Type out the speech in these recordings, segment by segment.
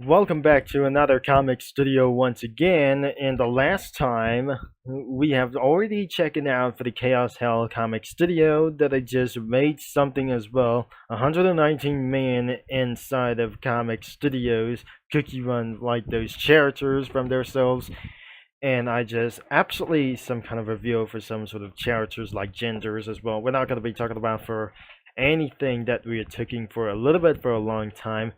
Welcome back to another comic studio once again. And the last time we have already checked out for the Chaos Hell comic studio that I just made something as well. 119 man inside of comic studios cookie run like those characters from themselves. And I just absolutely some kind of review for some sort of characters like genders as well. We're not going to be talking about for anything that we are taking for a little bit for a long time.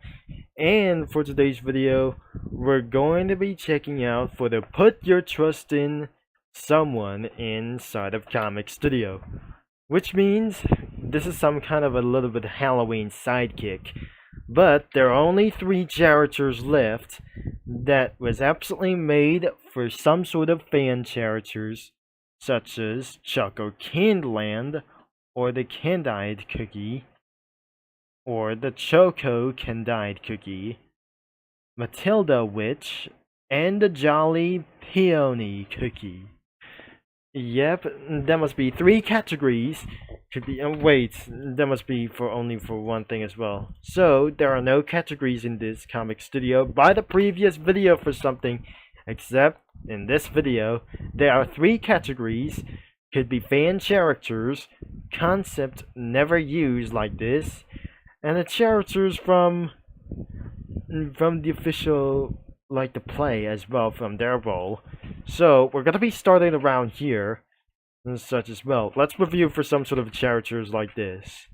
And for today's video, we're going to be checking out for the Put Your Trust in Someone inside of Comic Studio. Which means this is some kind of a little bit Halloween sidekick. But there are only 3 characters left that was absolutely made for some sort of fan characters, such as Choco Candyland, or the Candied Cookie, or the Choco Candied Cookie, Matilda Witch, and the Jolly Peony Cookie. Yep, that must be 3 categories. Could be. Wait, that must be for only for one thing as well. So there are no categories in this comic studio by the previous video for something, except in this video there are 3 categories. Could be fan characters, concept never used like this, and the characters from the official like the play as well from their role. So we're gonna be starting around here and such as well. Let's review for some sort of characters like this.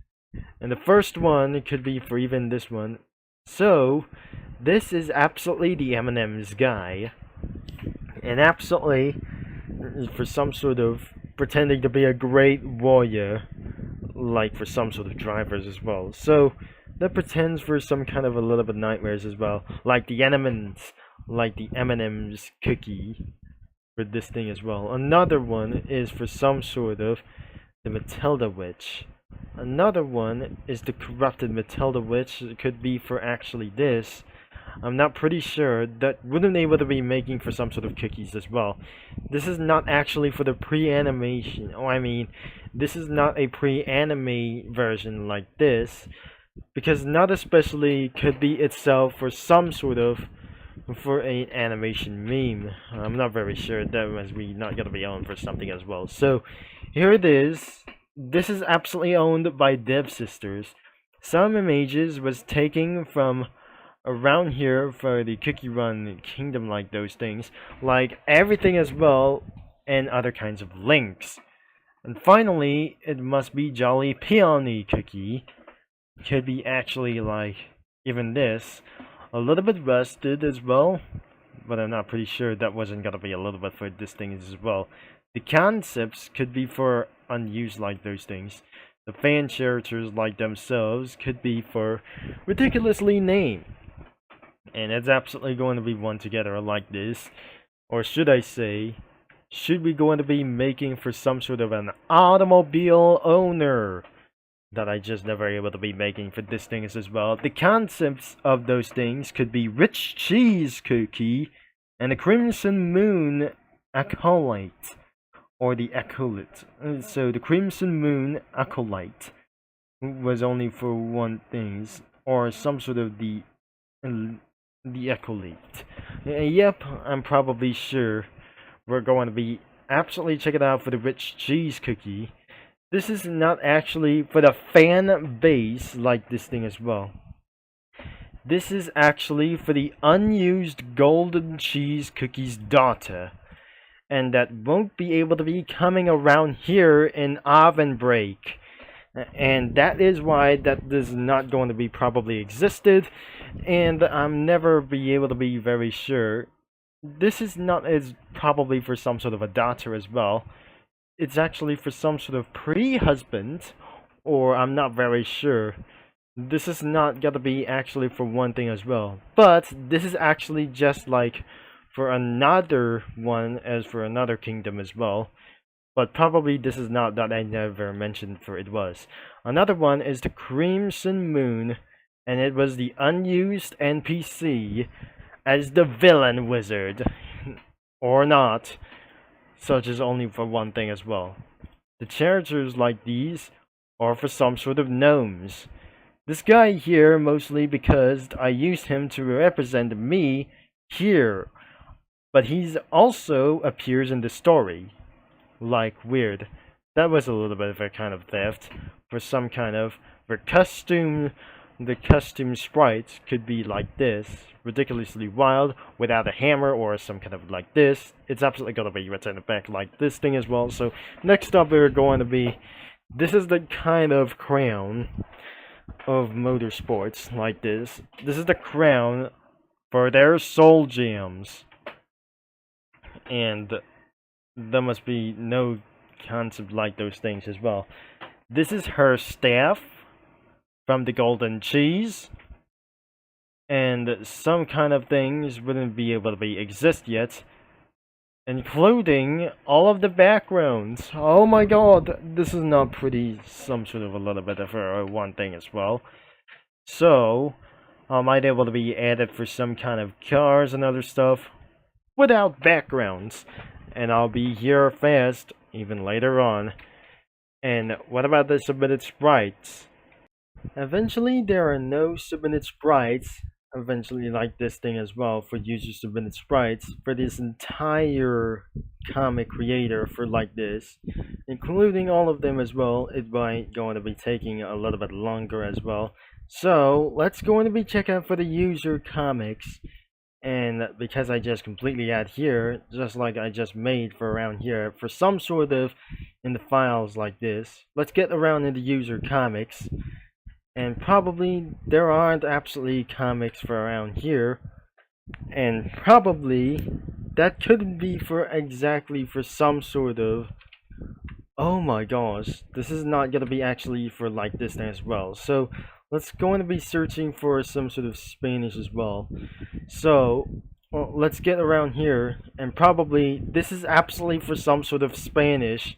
And the first one could be for even this one. So this is absolutely the M&M's guy. And absolutely for some sort of pretending to be a great warrior, like for some sort of drivers as well. So that pretends for some kind of a little bit nightmares as well, like the elements, like the M&M's cookie for this thing as well. Another one is for some sort of the Matilda Witch. Another one is the corrupted Matilda Witch. It could be for actually this. I'm not pretty sure. That wouldn't able to be making for some sort of cookies as well. This is not actually for the pre-animation. Oh, I mean, this is not a pre-anime version like this, because not especially could be itself for some sort of for an animation meme. I'm not very sure. That must be not gonna be owned for something as well. So here it is. This is absolutely owned by devsisters. Some images was taken from around here for the Cookie Run Kingdom, like those things, like everything as well, and other kinds of links. And finally, it must be Jolly Peony Cookie. Could be actually like even this, a little bit rusted as well, but I'm not pretty sure that wasn't gonna be a little bit for this thing as well. The concepts could be for unused like those things. The fan characters like themselves could be for ridiculously named. And it's absolutely going to be one together like this. Or should I say, should we going to be making for some sort of an automobile owner that I just never able to be making for this thing as well. The concepts of those things could be rich cheese cookie and a crimson moon acolyte, or the acolyte. So the crimson moon acolyte was only for one thing, or some sort of the acolyte. Yep, I'm probably sure we're going to be absolutely check it out for the rich cheese cookie. This is not actually for the fan base like this thing as well. This is actually for the unused golden cheese cookie's daughter. And that won't be able to be coming around here in oven break. And that is why that is not going to be probably existed. And I'm never be able to be very sure. This is not as probably for some sort of a daughter as well. It's actually for some sort of pre-husband, or I'm not very sure. This is not gonna be actually for one thing as well, but this is actually just like for another one as for another kingdom as well, but probably this is not that I never mentioned for it was. Another one is the Crimson Moon, and it was the unused NPC as the villain wizard, or not, such as only for one thing as well. The characters like these are for some sort of gnomes. This guy here, mostly because I used him to represent me here, but he's also appears in the story. Like, weird. That was a little bit of a kind of theft for some kind of the costume sprites could be like this, ridiculously wild, without a hammer or some kind of like this. It's absolutely gonna be returned back like this thing as well. So next up we're going to be, this is the kind of crown of motorsports like this. This is the crown for their soul gems. And there must be no concept like those things as well. This is her staff from the golden cheese, and some kind of things wouldn't be able to be exist yet, including all of the backgrounds. Oh my god, this is not pretty. Some sort of a little bit of one thing as well. So might able to be added for some kind of cars and other stuff without backgrounds, and I'll be here fast even later on. And what about the submitted sprites? Eventually there are no submitted sprites, eventually like this thing as well, for user submitted sprites for this entire comic creator for like this, including all of them as well. It might going to be taking a little bit longer as well. So let's going to be checking out for the user comics. And because I just completely add here, just like I just made for around here, for some sort of in the files like this, let's get around in the user comics. And probably there aren't absolutely comics for around here, and probably that couldn't be for exactly for some sort of, oh my gosh, this is not gonna be actually for like this thing as well. So let's going to be searching for some sort of Spanish as well. So let's get around here, and probably this is absolutely for some sort of Spanish,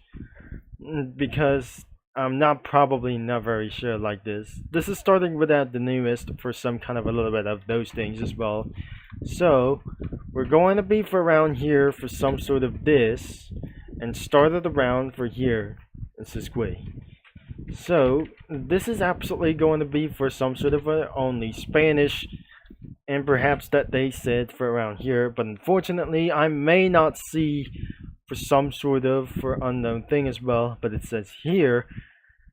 because I'm probably not very sure like this. This is starting without the newest for some kind of a little bit of those things as well. So we're going to be for around here for some sort of this, and started around for here. This is quick. So this is absolutely going to be for some sort of only Spanish, and perhaps that they said for around here, but unfortunately I may not see for some sort of for unknown thing as well. But it says here,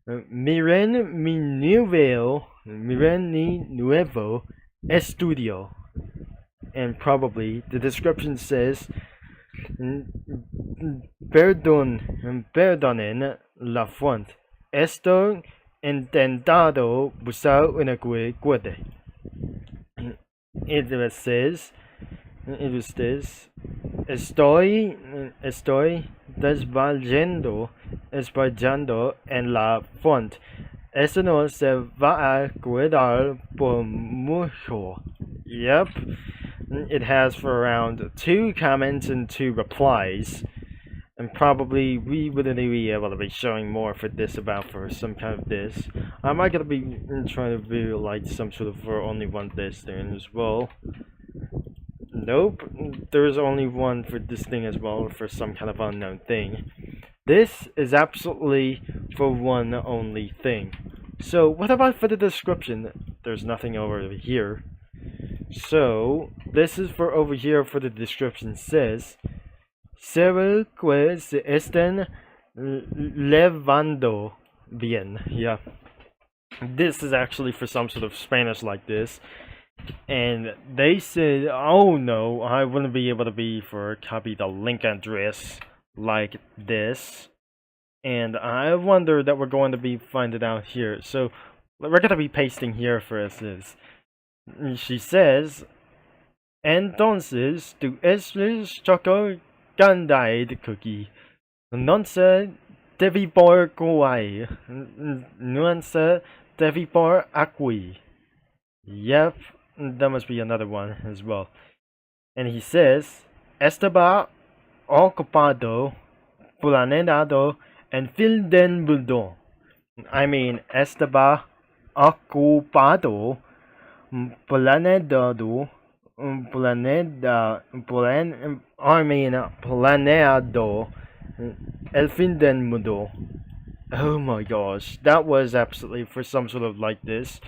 miren mi nuevo estudio, and probably the description says, perdonen la fuente, esto intentado buscar una cuete. It says, estoy desvaliendo en la font. Esto no se va a cuidar por mucho. Yep. It has for around 2 comments and 2 replies. And probably we wouldn't be able to be showing more for this about for some kind of this. I might gonna be trying to do like some sort of for only one this thing as well. Nope, there's only one for this thing as well, for some kind of unknown thing. This is absolutely for one only thing. So what about for the description? There's nothing over here. So this is for over here for the description says, "Saber que se estén levando bien." Yeah. This is actually for some sort of Spanish like this. And they said, oh no, I wouldn't be able to be for copy the link address like this. And I wonder that we're going to be finding out here. So we're going to be pasting here for this. She says, entonces tu eres choco candied cookie. Nonce devi por kawaii. Nuance devi por acqui. Yep, that must be another one as well. And he says, estaba ocupado, planeado, and fil den buldo. I mean, estaba ocupado, planeado, planeado, el fin del mundo. Oh my gosh, that was absolutely for some sort of like this.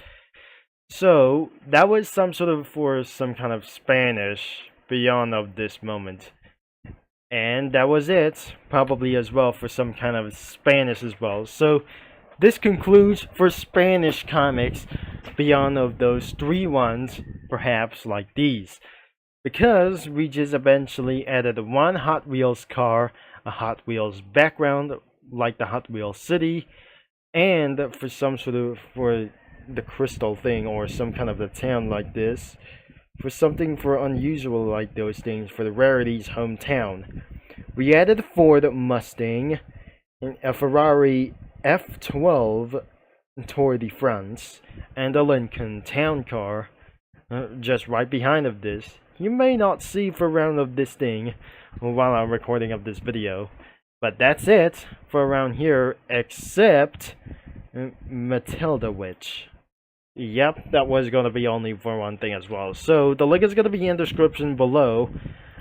So that was some sort of for some kind of Spanish beyond of this moment. And that was it, probably as well for some kind of Spanish as well. So this concludes for Spanish comics beyond of those three ones, perhaps like these. Because we just eventually added one Hot Wheels car, a Hot Wheels background like the Hot Wheels city, and for some sort of for the crystal thing or some kind of a town like this, for something for unusual like those things for the rarities hometown. We added a Ford Mustang, a Ferrari F12 Tour de France, and a Lincoln Town Car just right behind of this. You may not see for around of this thing while I'm recording of this video, but that's it for around here except Matilda Witch. Yep, that was going to be only for one thing as well. So the link is going to be in the description below,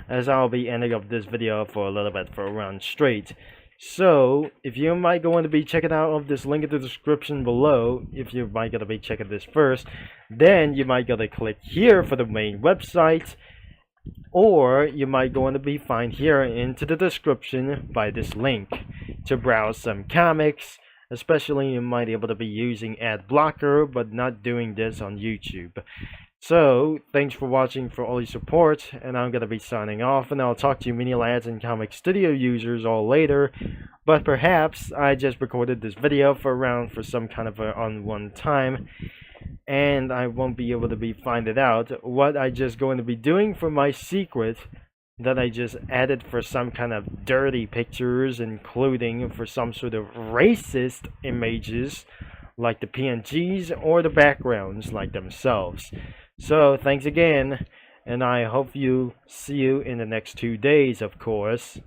as I'll be ending up this video for a little bit for around straight. So if you might going to be checking out of this link in the description below, if you might going to be checking this first, then you might going to click here for the main website, or you might going to be find here into the description by this link to browse some comics. Especially you might be able to be using ad blocker, but not doing this on YouTube. So, thanks for watching for all your support, and I'm going to be signing off, and I'll talk to you mini lads and comic studio users all later. But perhaps I just recorded this video for some kind of on one time, and I won't be able to be find it out what I just going to be doing for my secret that I just added for some kind of dirty pictures, including for some sort of racist images like the PNGs or the backgrounds like themselves. So thanks again, and I hope you see you in the next 2 days, of course.